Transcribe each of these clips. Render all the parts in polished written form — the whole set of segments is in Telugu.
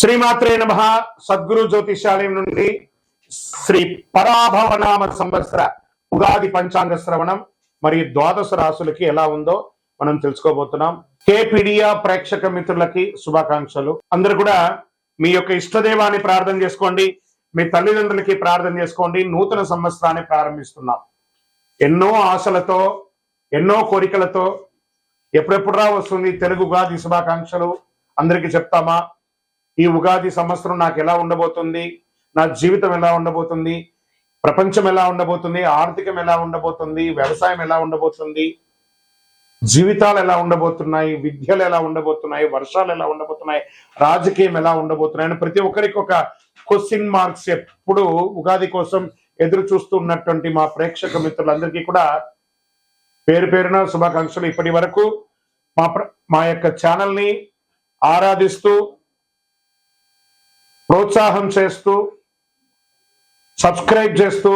శ్రీమాత్రే నమః. సద్గురు జ్యోతిషాలయం నుండి శ్రీ పరాభవనామ సంవత్సర ఉగాది పంచాంగ శ్రవణం మరియు ద్వాదశ రాశులకి ఎలా ఉందో మనం తెలుసుకోబోతున్నాం. కేపీడియా ప్రేక్షక మిత్రులకి శుభాకాంక్షలు. అందరూ కూడా మీ యొక్క ఇష్టదేవాన్ని ప్రార్థన చేసుకోండి, మీ తల్లిదండ్రులకి ప్రార్థన చేసుకోండి. నూతన సంవత్సరాన్ని ప్రారంభిస్తున్నాం. ఎన్నో ఆశలతో, ఎన్నో కోరికలతో ఎప్పుడెప్పుడు వస్తుంది తెలుగు ఉగాది శుభాకాంక్షలు అందరికీ చెప్తామా? ఈ ఉగాది సంవత్సరం నాకు ఎలా ఉండబోతుంది, నా జీవితం ఎలా ఉండబోతుంది, ప్రపంచం ఎలా ఉండబోతుంది, ఆర్థికం ఎలా ఉండబోతుంది, వ్యవసాయం ఎలా ఉండబోతుంది, జీవితాలు ఎలా ఉండబోతున్నాయి, విద్యలు ఎలా ఉండబోతున్నాయి, వర్షాలు ఎలా ఉండబోతున్నాయి, రాజకీయం ఎలా ఉండబోతున్నాయి అని ప్రతి ఒక్కరికి ఒక క్వశ్చన్ మార్క్స్ ఎప్పుడు ఉగాది కోసం ఎదురు చూస్తున్నటువంటి మా ప్రేక్షక మిత్రులందరికీ కూడా పేరు పేరున శుభాకాంక్షలు. ఇప్పటి వరకు మా యొక్క ఛానల్ని ఆరాధిస్తూ, ప్రోత్సాహం చేస్తూ, సబ్స్క్రైబ్ చేస్తూ,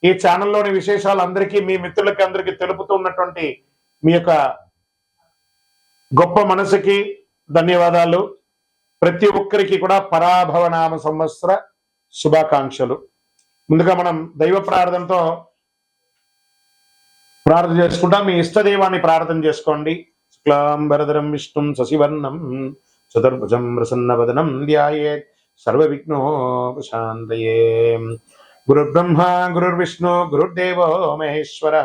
ఈ ఛానల్లోని విశేషాలు అందరికీ మీ మిత్రులకి అందరికీ తెలుపుతూ ఉన్నటువంటి మీ యొక్క గొప్ప మనసుకి ధన్యవాదాలు. ప్రతి ఒక్కరికి కూడా పరాభవనామ సంవత్సర శుభాకాంక్షలు. ముందుగా మనం దైవ ప్రార్థనతో ప్రార్థన చేసుకుంటాం. మీ ఇష్టదైవాన్ని ప్రార్థన చేసుకోండి. శుక్లాంబరధరం విష్ణుం శశివర్ణం చతుర్భుజం ప్రసన్నవదనం ధ్యాయేత్ సర్వ విఘ్నోపశాంతయే. గురుర్బ్రహ్మ గురుర్విష్ణు గురుర్దేవో మహేశ్వర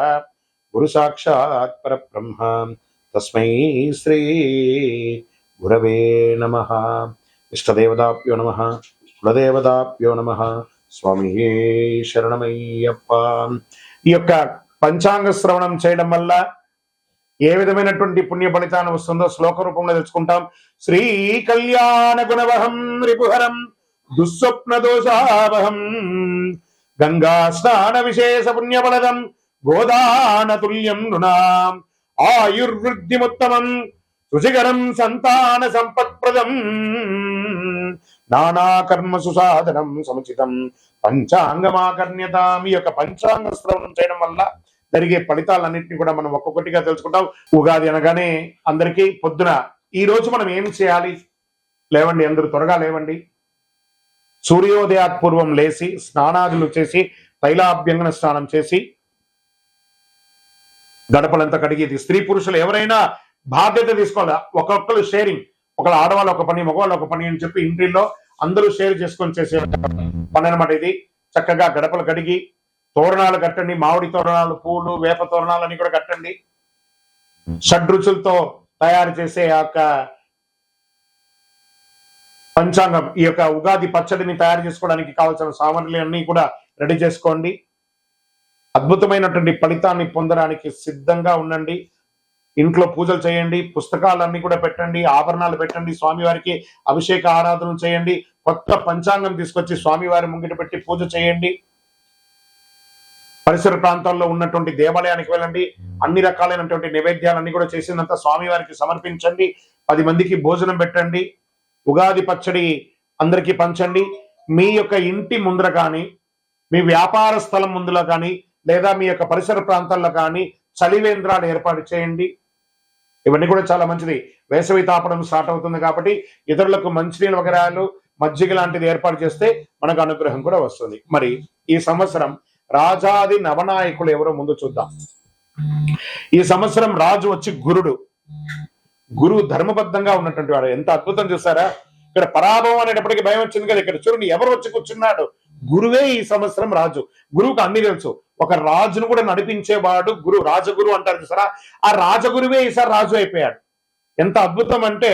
గురు సాక్షాత్ పరబ్రహ్మ తస్మై శ్రీ గురవే నమః. ఇష్టదేవతాభ్యో నమః, కులదేవతాభ్యో నమః. స్వామి శరణమయ్యప్ప. ఈ యొక్క పంచాంగ శ్రవణం చేయడం వల్ల ఏ విధమైనటువంటి పుణ్య ఫలితాన్ని వస్తుందో శ్లోక రూపంలో తెలుసుకుంటాం. శ్రీ కళ్యాణ గుణవహం రిపుహరం దుస్వప్న దోషావహం గంగా స్నాన విశేష పుణ్యఫలదం గోదాన తుల్యం నృణాం ఆయుర్వృద్ధిముత్తమం సుశిఖరం సంతాన సంపత్ప్రదం నానా కర్మ సుసాధనం సముచితం పంచాంగమాకర్ణ్యతాం. ఈ యొక్క పంచాంగ శ్రవణం చేయడం వల్ల జరిగే ఫలితాలన్నింటినీ కూడా మనం ఒక్కొక్కటిగా తెలుసుకుంటాం. ఉగాది అనగానే అందరికీ పొద్దున ఈ రోజు మనం ఏం చేయాలి? లేవండి, అందరూ త్వరగా లేవండి. సూర్యోదయాత్ పూర్వం లేచి స్నానాదులు చేసి తైలాభ్యంగన స్నానం చేసి గడపలంతా కడిగి, స్త్రీ పురుషులు ఎవరైనా బాధ్యత తీసుకోవాలి. ఒక్కొక్కరు షేరింగ్, ఒకళ్ళు ఆడవాళ్ళు ఒక పని, మగవాళ్ళు ఒక పని అని చెప్పి ఇంటిల్లో అందరూ షేర్ చేసుకొని చేసే పని అనమాట ఇది. చక్కగా గడపలు కడిగి తోరణాలు కట్టండి. మామిడి తోరణాలు, పూలు, వేప తోరణాలు అన్ని కూడా కట్టండి. షడ్రుచులతో తయారు చేసే ఆ యొక్క పంచాంగం, ఈ యొక్క ఉగాది పచ్చడిని తయారు చేసుకోవడానికి కావాల్సిన సామగ్రి అన్ని కూడా రెడీ చేసుకోండి. అద్భుతమైనటువంటి ఫలితాన్ని పొందడానికి సిద్ధంగా ఉండండి. ఇంట్లో పూజలు చేయండి, పుస్తకాలన్నీ కూడా పెట్టండి, ఆభరణాలు పెట్టండి, స్వామివారికి అభిషేక ఆరాధన చేయండి, కొత్త పంచాంగం తీసుకొచ్చి స్వామివారి ముంగిట పెట్టి పూజ చేయండి. పరిసర ప్రాంతాల్లో ఉన్నటువంటి దేవాలయానికి వెళ్ళండి. అన్ని రకాలైనటువంటి నైవేద్యాలన్నీ కూడా చేసినంత స్వామివారికి సమర్పించండి. 10 మందికి భోజనం పెట్టండి. ఉగాది పచ్చడి అందరికీ పంచండి. మీ యొక్క ఇంటి ముందర కానీ, మీ వ్యాపార స్థలం ముందులో కానీ, లేదా మీ యొక్క పరిసర ప్రాంతాల్లో కానీ చలివేంద్రాలు ఏర్పాటు చేయండి. ఇవన్నీ కూడా చాలా మంచిది. వేసవి తాపడం స్టార్ట్ అవుతుంది కాబట్టి ఇతరులకు మంచినీళ్ళ వగరాలు, మజ్జిగ లాంటిది ఏర్పాటు చేస్తే మనకు అనుగ్రహం కూడా వస్తుంది. మరి ఈ సంవత్సరం రాజాది నవనాయకులు ఎవరో ముందు చూద్దాం. ఈ సంవత్సరం రాజు వచ్చి గురుడు. గురువు ధర్మబద్ధంగా ఉన్నటువంటి వాడు. ఎంత అద్భుతం చూసారా? ఇక్కడ పరాభవం అనేటప్పటికీ భయం వచ్చింది కదా. ఇక్కడ చూడండి ఎవరు వచ్చి కూర్చున్నాడు? గురువే ఈ సంవత్సరం రాజు. గురువుకు అన్ని తెలుసు. ఒక రాజును కూడా నడిపించేవాడు గురు, రాజగురు అంటారు చూసారా? ఆ రాజగురువే ఈసారి రాజు అయిపోయాడు. ఎంత అద్భుతం అంటే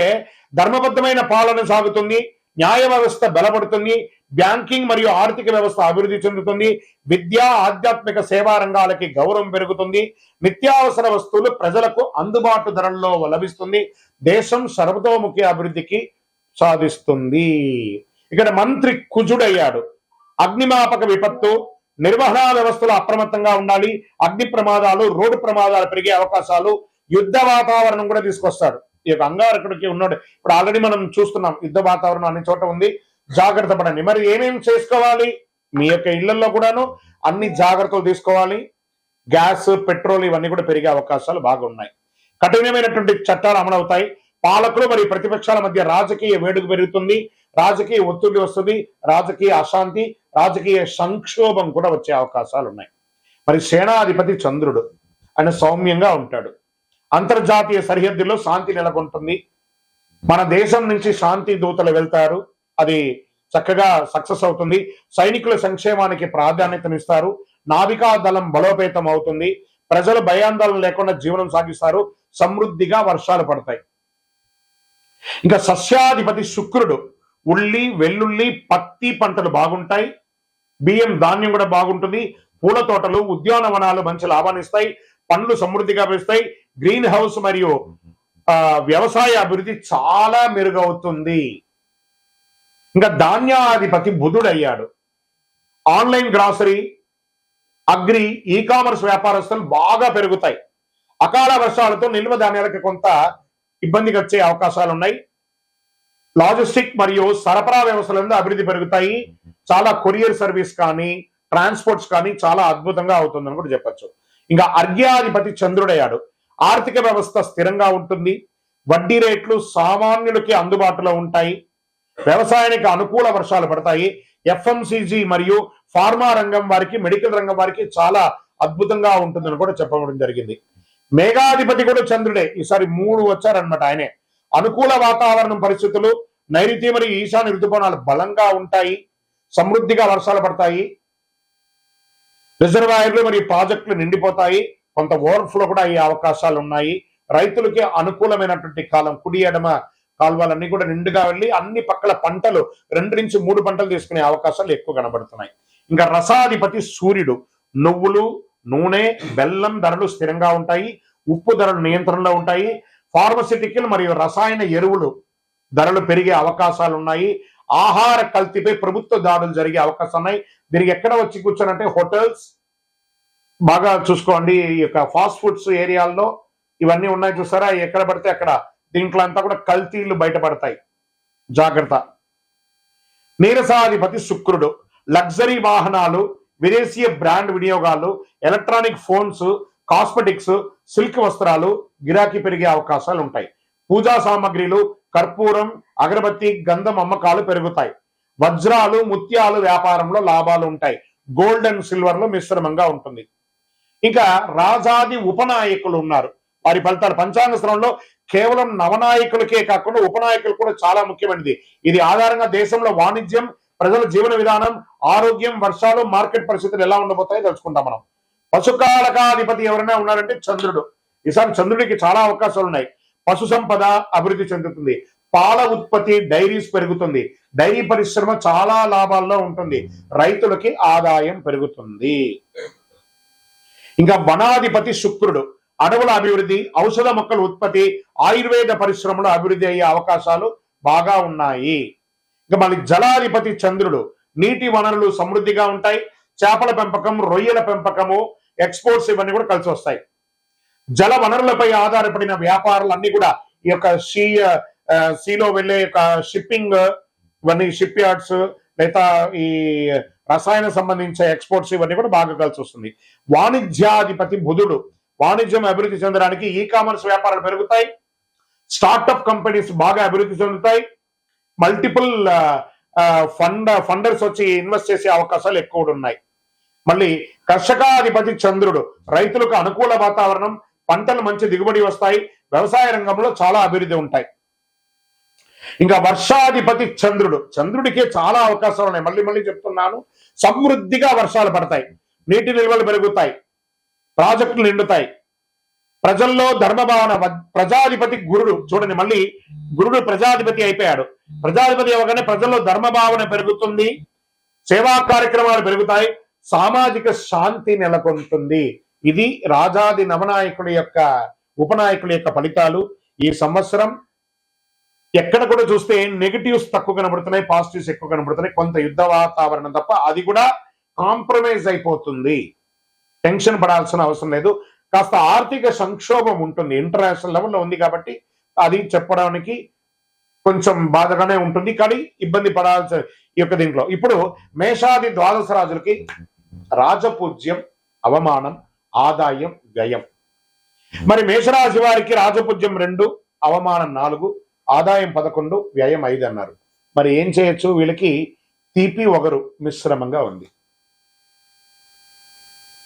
ధర్మబద్ధమైన పాలన సాగుతుంది, న్యాయ వ్యవస్థ బలపడుతుంది, బ్యాంకింగ్ మరియు ఆర్థిక వ్యవస్థ అభివృద్ధి చెందుతుంది, విద్యా ఆధ్యాత్మిక సేవా రంగాలకి గౌరవం పెరుగుతుంది, నిత్యావసర వస్తువులు ప్రజలకు అందుబాటు ధరల్లో లభిస్తుంది, దేశం సర్వతోముఖి అభివృద్ధికి సాధిస్తుంది. ఇక్కడ మంత్రి కుజుడయ్యాడు. అగ్నిమాపక విపత్తు, నిర్వహణ వ్యవస్థలో అప్రమత్తంగా ఉండాలి. అగ్ని ప్రమాదాలు, రోడ్డు ప్రమాదాలు పెరిగే అవకాశాలు, యుద్ధ వాతావరణం కూడా తీసుకొస్తాడు. ఈ యొక్క అంగారకుడికి ఉన్నాడు. ఇప్పుడు ఆల్రెడీ మనం చూస్తున్నాం, యుద్ధ వాతావరణం అన్ని చోట ఉంది. జాగ్రత్త పడండి. మరి ఏమేమి చేసుకోవాలి? మీ యొక్క ఇళ్లలో కూడాను అన్ని జాగ్రత్తలు తీసుకోవాలి. గ్యాస్, పెట్రోల్ ఇవన్నీ కూడా పెరిగే అవకాశాలు బాగున్నాయి. కఠినమైనటువంటి చట్టాలు అమలవుతాయి. పాలకులు మరియు ప్రతిపక్షాల మధ్య రాజకీయ వేడుక పెరుగుతుంది. రాజకీయ ఒత్తిడి వస్తుంది, రాజకీయ అశాంతి, రాజకీయ సంక్షోభం కూడా వచ్చే అవకాశాలు ఉన్నాయి. మరి సేనాధిపతి చంద్రుడు, ఆయన సౌమ్యంగా ఉంటాడు. అంతర్జాతీయ సరిహద్దుల్లో శాంతి నెలకొంటుంది. మన దేశం నుంచి శాంతి దూతలు వెళ్తారు, అది చక్కగా సక్సెస్ అవుతుంది. సైనికుల సంక్షేమానికి ప్రాధాన్యతనిస్తారు. నావికా దళం బలోపేతం అవుతుంది. ప్రజలు భయాందోళన లేకుండా జీవనం సాగిస్తారు. సమృద్ధిగా వర్షాలు పడతాయి. ఇంకా సస్యాధిపతి శుక్రుడు, ఉల్లి, వెల్లుల్లి, పత్తి పంటలు బాగుంటాయి. బియ్యం, ధాన్యం కూడా బాగుంటుంది. పూల తోటలు, ఉద్యానవనాలు మంచి లాభాన్ని ఇస్తాయి. పండ్లు సమృద్ధిగా పెరుస్తాయి. గ్రీన్ హౌస్ మరియు వ్యవసాయ అభివృద్ధి చాలా మెరుగవుతుంది. ఇంకా ధాన్యాధిపతి బుధుడు అయ్యాడు. Online grocery, agri, e commerce వ్యాపారస్తులు బాగా పెరుగుతాయి. అకాల వర్షాలతో నిల్వ ధాన్యాలకు కొంత ఇబ్బందిగా వచ్చే అవకాశాలు ఉన్నాయి. లాజిస్టిక్ మరియు సరఫరా వ్యవస్థలందు అభివృద్ధి పెరుగుతాయి. చాలా కొరియర్ సర్వీస్ కానీ, ట్రాన్స్పోర్ట్స్ కానీ చాలా అద్భుతంగా అవుతుందని కూడా చెప్పచ్చు. ఇంకా అర్ఘ్యాధిపతి చంద్రుడయ్యాడు. ఆర్థిక వ్యవస్థ స్థిరంగా ఉంటుంది. వడ్డీ రేట్లు సామాన్యులకి అందుబాటులో ఉంటాయి. వ్యవసాయానికి అనుకూల వర్షాలు పడతాయి. ఎఫ్ఎంసీజీ మరియు ఫార్మా రంగం వారికి, మెడికల్ రంగం వారికి చాలా అద్భుతంగా ఉంటుందని కూడా చెప్పడం జరిగింది. మేఘాధిపతి కూడా చంద్రుడే. ఈసారి 3 వచ్చారనమాట ఆయనే. అనుకూల వాతావరణం పరిస్థితులు, నైరుతి మరియు ఈశాన్య ఋతుపవనాలు బలంగా ఉంటాయి. సమృద్ధిగా వర్షాలు పడతాయి. రిజర్వాయర్లు మరియు ప్రాజెక్టులు నిండిపోతాయి. కొంత ఓవర్ఫ్లో కూడా అయ్యే అవకాశాలు ఉన్నాయి. రైతులకి అనుకూలమైనటువంటి కాలం. కుడి ఎడమ కాలువలన్నీ కూడా నిండుగా వెళ్ళి అన్ని పక్కల పంటలు 2 నుంచి 3 పంటలు తీసుకునే అవకాశాలు ఎక్కువ కనబడుతున్నాయి. ఇంకా రసాధిపతి సూర్యుడు. నువ్వులు, నూనె, బెల్లం ధరలు స్థిరంగా ఉంటాయి. ఉప్పు ధరలు నియంత్రణలో ఉంటాయి. ఫార్మసిటికల్ మరియు రసాయన ఎరువులు ధరలు పెరిగే అవకాశాలు ఉన్నాయి. ఆహార కల్తీపై ప్రభుత్వ దాడులు జరిగే అవకాశాలు ఉన్నాయి. దీనికి ఎక్కడ వచ్చి కూర్చోనంటే హోటల్స్ బాగా చూసుకోండి. ఈ యొక్క ఫాస్ట్ ఫుడ్స్ ఏరియాల్లో ఇవన్నీ ఉన్నాయి చూసారా, ఎక్కడ పడితే అక్కడ దీంట్లో అంతా కూడా కల్తీలు బయటపడతాయి, జాగ్రత్త. నీరసాధిపతి శుక్రుడు. లగ్జరీ వాహనాలు, విదేశీయ బ్రాండ్ వినియోగాలు, ఎలక్ట్రానిక్ ఫోన్స్, కాస్మెటిక్స్, సిల్క్ వస్త్రాలు గిరాకీ పెరిగే అవకాశాలు ఉంటాయి. పూజా సామాగ్రిలు, కర్పూరం, అగరబత్తి, గంధం అమ్మకాలు పెరుగుతాయి. వజ్రాలు, ముత్యాలు వ్యాపారంలో లాభాలు ఉంటాయి. గోల్డ్ అండ్ సిల్వర్ లో మిశ్రమంగా ఉంటుంది. ఇంకా రాజాది ఉపనాయకులు ఉన్నారు. వారి ఫలితాలు పంచాంగ శ్రవణంలో కేవలం నవనాయకులకే కాకుండా ఉపనాయకులు కూడా చాలా ముఖ్యమైనది. ఇది ఆధారంగా దేశంలో వాణిజ్యం, ప్రజల జీవన విధానం, ఆరోగ్యం, వర్షాలు, మార్కెట్ పరిస్థితులు ఎలా ఉండబోతాయో తెలుసుకుంటాం మనం. పశుకాలకాధిపతి ఎవరైనా ఉన్నారంటే చంద్రుడు. ఈసారి చంద్రుడికి చాలా అవకాశాలు ఉన్నాయి. పశు సంపద అభివృద్ధి చెందుతుంది. పాల ఉత్పత్తి, డైరీస్ పెరుగుతుంది. డైరీ పరిశ్రమ చాలా లాభాల్లో ఉంటుంది. రైతులకి ఆదాయం పెరుగుతుంది. ఇంకా వనాధిపతి శుక్రుడు. అడవుల అభివృద్ధి, ఔషధ మొక్కల ఉత్పత్తి, ఆయుర్వేద పరిశ్రమలో అభివృద్ధి అయ్యే అవకాశాలు బాగా ఉన్నాయి. ఇంకా మళ్ళీ జలాధిపతి చంద్రుడు. నీటి వనరులు సమృద్ధిగా ఉంటాయి. చేపల పెంపకం, రొయ్యల పెంపకము, ఎక్స్పోర్ట్స్ ఇవన్నీ కూడా కలిసి వస్తాయి. జల వనరులపై ఆధారపడిన వ్యాపారాలు అన్ని కూడా ఈ యొక్క సీలో వెళ్లే యొక్క షిప్పింగ్, ఇవన్నీ షిప్ యార్డ్స్, లేదా ఈ రసాయన సంబంధించిన ఎక్స్పోర్ట్స్ ఇవన్నీ కూడా బాగా కలిసి వస్తుంది. వాణిజ్యాధిపతి బుధుడు. వాణిజ్యం అభివృద్ధి చెందడానికి ఈ కామర్స్ వ్యాపారాలు పెరుగుతాయి. స్టార్టప్ కంపెనీస్ బాగా అభివృద్ధి చెందుతాయి. మల్టిపుల్ ఫండర్స్ వచ్చి ఇన్వెస్ట్ చేసే అవకాశాలు ఎక్కువ ఉన్నాయి. మళ్ళీ కర్షకాధిపతి చంద్రుడు. రైతులకు అనుకూల వాతావరణం, పంటలు మంచి దిగుబడి వస్తాయి. వ్యవసాయ రంగంలో చాలా అభివృద్ధి ఉంటాయి. ఇంకా వర్షాధిపతి చంద్రుడు. చంద్రుడికే చాలా అవకాశాలు ఉన్నాయి. మళ్ళీ చెప్తున్నాను, సమృద్ధిగా వర్షాలు పడతాయి. నీటి నిల్వలు పెరుగుతాయి. ప్రాజెక్టులు నిండుతాయి. ప్రజల్లో ధర్మభావన. ప్రజాధిపతి గురుడు. చూడండి, మళ్ళీ గురుడు ప్రజాధిపతి అయిపోయాడు. ప్రజాధిపతి అవగానే ప్రజల్లో ధర్మభావన పెరుగుతుంది. సేవా కార్యక్రమాలు పెరుగుతాయి. సామాజిక శాంతి నెలకొంటుంది. ఇది రాజాది నవనాయకుల యొక్క ఉపనాయకుల యొక్క ఫలితాలు. ఈ సంవత్సరం ఎక్కడ కూడా చూస్తే నెగిటివ్స్ తక్కువ కనబడుతున్నాయి, పాజిటివ్స్ ఎక్కువ కనబడుతున్నాయి. కొంత యుద్ధ వాతావరణం తప్ప అది కూడా కాంప్రమైజ్ అయిపోతుంది. టెన్షన్ పడాల్సిన అవసరం లేదు. కాస్త ఆర్థిక సంక్షోభం ఉంటుంది, ఇంటర్నేషనల్ లెవెల్లో ఉంది కాబట్టి అది చెప్పడానికి కొంచెం బాధగానే ఉంటుంది, కానీ ఇబ్బంది పడాల్సిన ఈ యొక్క దీంట్లో. ఇప్పుడు మేషాది ద్వాదశ రాజులకి రాజపూజ్యం, అవమానం, ఆదాయం, వ్యయం. మరి మేషరాశి వారికి రాజపూజ్యం 2, అవమానం 4, ఆదాయం 11, వ్యయం 5 అన్నారు. మరి ఏం చేయొచ్చు? వీళ్ళకి తీపి ఒగరు మిశ్రమంగా ఉంది.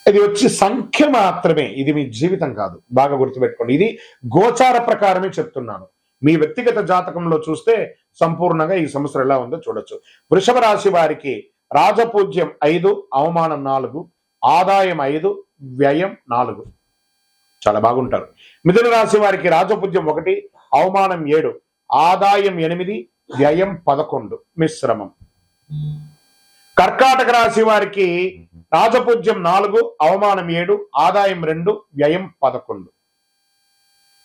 ఇది వచ్చి సంఖ్య మాత్రమే, ఇది మీ జీవితం కాదు. బాగా గుర్తుపెట్టుకోండి. ఇది గోచార ప్రకారమే చెప్తున్నాను. మీ వ్యక్తిగత జాతకంలో చూస్తే సంపూర్ణంగా ఈ సంవత్సరం ఎలా ఉందో చూడొచ్చు. వృషభ రాశి వారికి రాజపూజ్యం 5, అవమానం 4, ఆదాయం 5, వ్యయం 4. చాలా బాగుంటారు. మిథున రాశి వారికి రాజపూజ్యం 1, అవమానం 7, ఆదాయం 8, వ్యయం 11, మిశ్రమం. కర్కాటక రాశి వారికి రాజపూజ్యం 4, అవమానం 7, ఆదాయం 2, వ్యయం 11.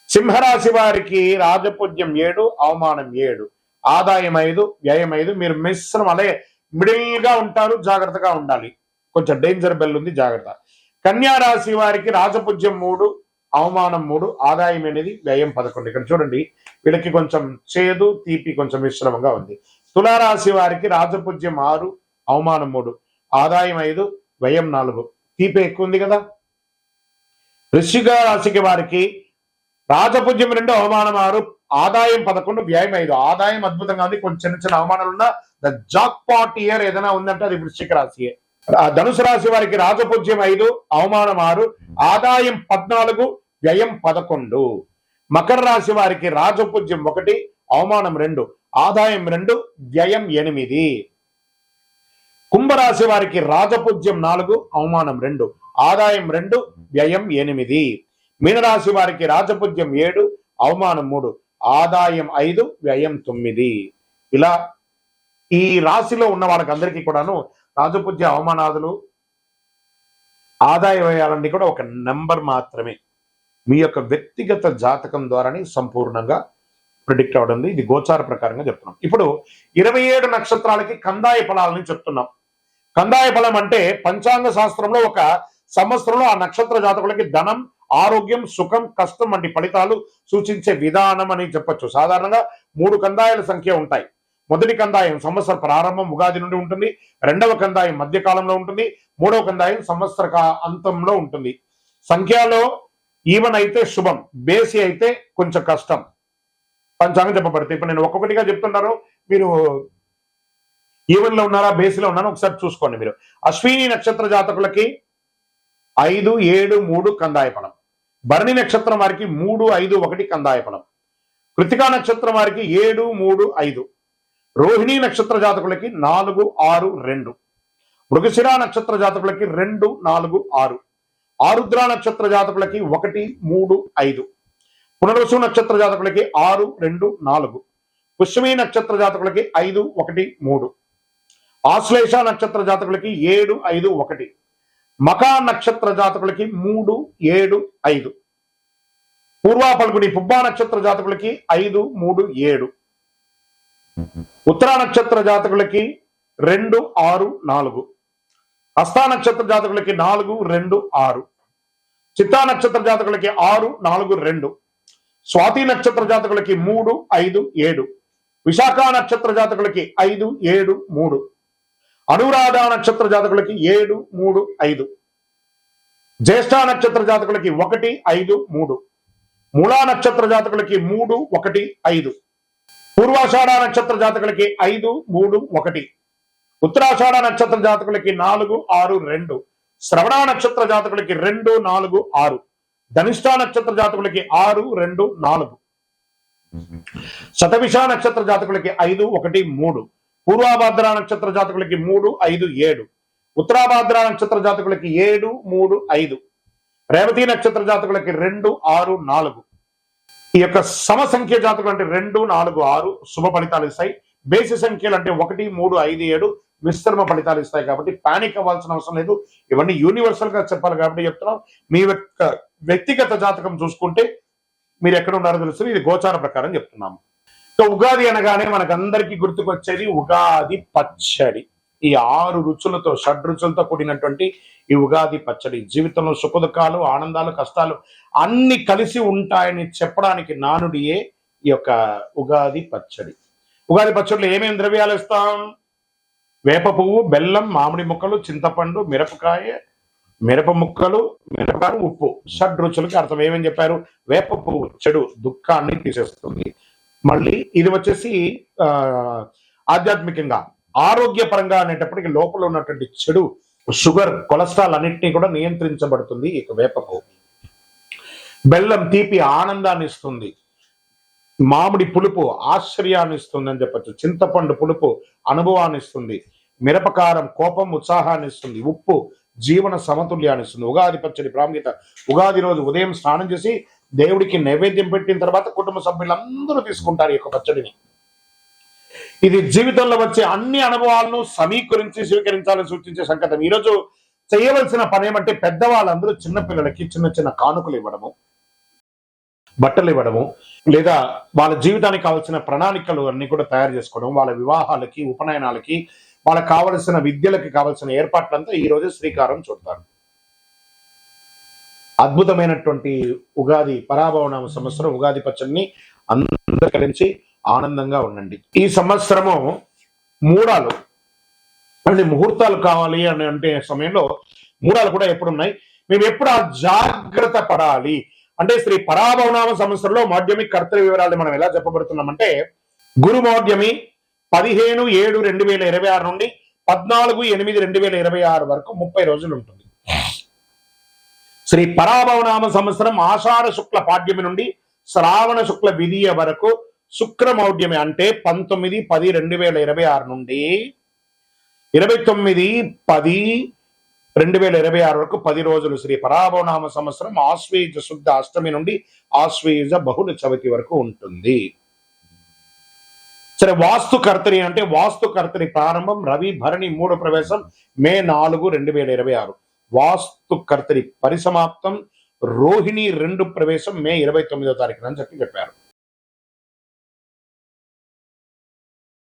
సింహరాశి వారికి రాజపూజ్యం 7, అవమానం 7, ఆదాయం 5, వ్యయం 5. మీరు మిశ్రమం, అలాగే మిడిల్ గా ఉంటారు, జాగ్రత్తగా ఉండాలి. కొంచెం డేంజర్ బెల్ ఉంది, జాగ్రత్త. కన్యా రాశి వారికి రాజపూజ్యం 3, అవమానం 3, ఆదాయం 8, వ్యయం 11. ఇక్కడ చూడండి, వీళ్ళకి కొంచెం చేదు తీపి కొంచెం మిశ్రమంగా ఉంది. తులారాశి వారికి రాజపూజ్యం 6, అవమానం 3, ఆదాయం 5, వ్యయం 4. తీపి ఎక్కువ ఉంది కదా. వృశ్చిక రాశికి వారికి రాజపూజ్యం 2, అవమానం 6, ఆదాయం 11, వ్యయం 5. ఆదాయం అద్భుతంగా ఉంది, కొంచెం చిన్న చిన్న అవమానాలు ఉన్న ద జాక్ పాట్ ఇయర్ ఏదైనా ఉందంటే అది వృశ్చిక రాశియే. ధనుసు రాశి వారికి రాజపూజ్యం 5, అవమానం 6, ఆదాయం 14, వ్యయం 11. మకర రాశి వారికి రాజపూజ్యం 1, అవమానం 2, ఆదాయం 2, వ్యయం 8. కుంభరాశి వారికి రాజపూజ్యం 4, అవమానం 2, ఆదాయం 2, వ్యయం 8. మీనరాశి వారికి రాజపూజ్యం 7, అవమానం 3, ఆదాయం 5, వ్యయం 9. ఇలా ఈ రాశిలో ఉన్న వాళ్ళకి అందరికీ కూడాను రాజపూజ్య అవమానాదులు ఆదాయ వ్యయాలన్నీ కూడా ఒక నెంబర్ మాత్రమే. మీ యొక్క వ్యక్తిగత జాతకం ద్వారానే సంపూర్ణంగా ప్రిడిక్ట్ అవడం. ఇది గోచార ప్రకారంగా చెప్తున్నాం. ఇప్పుడు 27 నక్షత్రాలకి కందాయ ఫలాలని చెప్తున్నాం. కందాయ ఫలం అంటే పంచాంగ శాస్త్రంలో ఒక సంవత్సరంలో ఆ నక్షత్ర జాతకులకి ధనం, ఆరోగ్యం, సుఖం, కష్టం వంటి ఫలితాలు సూచించే విధానం అని చెప్పొచ్చు. సాధారణంగా 3 కందాయాల సంఖ్య ఉంటాయి. మొదటి కందాయం సంవత్సర ప్రారంభం ఉగాది నుండి ఉంటుంది. రెండవ కందాయం మధ్యకాలంలో ఉంటుంది. మూడవ కందాయం సంవత్సర అంతంలో ఉంటుంది. సంఖ్యలో ఈవెన్ అయితే శుభం, బేసి అయితే కొంచెం కష్టం పంచాంగం చెప్పబడుతుంది. ఇప్పుడు నేను ఒక్కొక్కటిగా చెప్తున్నారు, మీరు ఈవెన్ లో ఉన్నారా బేసిలో ఉన్నారా ఒకసారి చూసుకోండి. మీరు అశ్విని నక్షత్ర జాతకులకి 5, 7, 3 కందాయ ఫలం. భరణి నక్షత్రం వారికి 3, 5, 1 కందాయ ఫలం. కృతికా నక్షత్రం వారికి 7, 3, 5. రోహిణి నక్షత్ర జాతకులకి 4, 6, 2. మృగశిర నక్షత్ర జాతకులకి 2, 4, 6. ఆరుద్ర నక్షత్ర జాతకులకి 1, 3, 5. పునర్వసు నక్షత్ర జాతకులకి 6, 2, 4. పుష్యమి నక్షత్ర జాతకులకి 5, 1, 3. ఆశ్లేష నక్షత్ర జాతకులకి 7, 5, 1. మకా నక్షత్ర జాతకులకి 3, 7, 5. పూర్వా పల్గుని పుబ్బా నక్షత్ర జాతకులకి 5, 3, 7. ఉత్తరా నక్షత్ర జాతకులకి 2, 6, 4. హస్తా నక్షత్ర జాతకులకి 4, 2, 6. చిత్తా నక్షత్ర జాతకులకి 6, 4, 2. స్వాతి నక్షత్ర జాతకులకి 3, 5, 7. విశాఖ నక్షత్ర జాతకులకి 5, 7, 3. అనురాధ నక్షత్ర జాతకులకి 7, 3, 5. జ్యేష్ఠ నక్షత్ర జాతకులకి 1, 5, 3. మూలా నక్షత్ర జాతకులకి 3, 1, 5. పూర్వాషాఢ నక్షత్ర జాతకులకి 5, 3, 1. ఉత్తరాషాఢ నక్షత్ర జాతకులకి 4, 6, 2. శ్రవణ నక్షత్ర జాతకులకి 2, 4, 6. ధనిష్ఠ నక్షత్ర జాతకులకి 6, 2, 4. శతభిష నక్షత్ర జాతకులకి 5, 1, 3. పూర్వాభాద్ర నక్షత్ర జాతకులకి 3, 5, 7. ఉత్తరాభాద్ర నక్షత్ర జాతకులకి 7, 3, 5. రేవతి నక్షత్ర జాతకులకి 2, 6, 4. ఈ యొక్క సమ సంఖ్య జాతకులు అంటే 2, 4, 6 శుభ ఫలితాలు ఇస్తాయి. బేసి సంఖ్యలు అంటే 1, 3, 5, 7 మిశ్రమ ఫలితాలు ఇస్తాయి. కాబట్టి పానిక్ అవ్వాల్సిన అవసరం లేదు. ఇవన్నీ యూనివర్సల్ గా చెప్పాలి కాబట్టి చెప్తున్నాం. మీ వ్యక్తిగత జాతకం చూసుకుంటే మీరు ఎక్కడ ఉన్నారో తెలుస్తుంది. ఇది గోచార ప్రకారం చెప్తున్నాము. సో ఉగాది అనగానే మనకందరికీ గుర్తుకొచ్చేది ఉగాది పచ్చడి. ఈ 6 రుచులతో, షడ్రుచులతో కూడినటువంటి ఈ ఉగాది పచ్చడి జీవితంలో సుఖదుఖాలు, ఆనందాలు, కష్టాలు అన్ని కలిసి ఉంటాయని చెప్పడానికి నానుడియే ఈ యొక్క ఉగాది పచ్చడి. ఉగాది పచ్చడిలో ఏమేమి ద్రవ్యాలు ఇస్తాం? వేప పువ్వు, బెల్లం, మామిడి ముక్కలు, చింతపండు, మిరపకాయ, మిరప ముక్కలు, మిరపకాయ, ఉప్పు. షడ్రుచులకి అర్థం ఏమని చెప్పారు? వేప పువ్వు చెడు దుఃఖాన్ని తీసేస్తుంది. మళ్ళీ ఇది వచ్చేసి ఆధ్యాత్మికంగా, ఆరోగ్యపరంగా అనేటప్పటికి లోపల ఉన్నటువంటి చెడు షుగర్, కొలెస్ట్రాల్ అన్నింటినీ కూడా నియంత్రించబడుతుంది ఈ వేప పువ్వు. బెల్లం తీపి ఆనందాన్ని ఇస్తుంది, మామిడి పులుపు ఆశ్చర్యాన్ని ఇస్తుంది అని చెప్పచ్చు, చింతపండు పులుపు అనుభవాన్ని ఇస్తుంది, మిరపకారం కోపం ఉత్సాహాన్ని ఇస్తుంది, ఉప్పు జీవన సమతుల్యాన్ని ఇస్తుంది. ఉగాది పచ్చడి ప్రాముఖ్యత, ఉగాది రోజు ఉదయం స్నానం చేసి దేవుడికి నైవేద్యం పెట్టిన తర్వాత కుటుంబ సభ్యులందరూ తీసుకుంటారు ఈ యొక్క పచ్చడిని. ఇది జీవితంలో వచ్చే అన్ని అనుభవాలను సమీకరించి స్వీకరించాలని సూచించే సంకేతం. ఈరోజు చేయవలసిన పని ఏమంటే పెద్దవాళ్ళందరూ చిన్నపిల్లలకి చిన్న చిన్న కానుకలు ఇవ్వడము, బట్టలు ఇవ్వడము, లేదా వాళ్ళ జీవితానికి కావాల్సిన ప్రణాళికలు అన్ని కూడా తయారు చేసుకోవడం, వాళ్ళ వివాహాలకి, ఉపనయనాలకి, వాళ్ళకి కావలసిన విద్యలకి కావలసిన ఏర్పాట్లంతా ఈ రోజు శ్రీకారం చుడతారు. అద్భుతమైనటువంటి ఉగాది పరాభవనామ సంవత్సరం ఉగాది పచ్చడిని అందరూ కలిసి ఆనందంగా ఉండండి. ఈ సంవత్సరము మూడాలు అంటే ముహూర్తాలు కావాలి అని అంటే సమయంలో మూడాలు కూడా ఎప్పుడున్నాయి, మేము ఎప్పుడు ఆ జాగ్రత్త పడాలి అంటే శ్రీ పరాభవనామ సంవత్సరంలో మౌఢ్యమి కర్తవ్య వివరాలు మనం ఎలా చెప్పబడుతున్నామంటే, గురు మౌఢ్యమి 15/7/2026 నుండి 14/8/2026 వరకు 30 రోజులు ఉంటుంది. శ్రీ పరాభవనామ సంవత్సరం ఆషాఢ శుక్ల పాడ్యమి నుండి శ్రావణ శుక్ల విధియ వరకు శుక్రమౌఢ్యమి అంటే 19/10/2026 నుండి 29/10/2026 వరకు 10 రోజులు శ్రీ పరాభవనామ సంవత్సరం ఆశ్వయుజ శుద్ధ అష్టమి నుండి ఆశ్వయుజ బహుళ చవితి వరకు ఉంటుంది. సరే, వాస్తు కర్తరి అంటే వాస్తు కర్తరి ప్రారంభం రవి భరణి 3 ప్రవేశం మే 4, 2026. వాస్తు కర్తరి పరిసమాప్తం రోహిణి 2 ప్రవేశం మే 29వ తారీఖున అని చెప్పారు.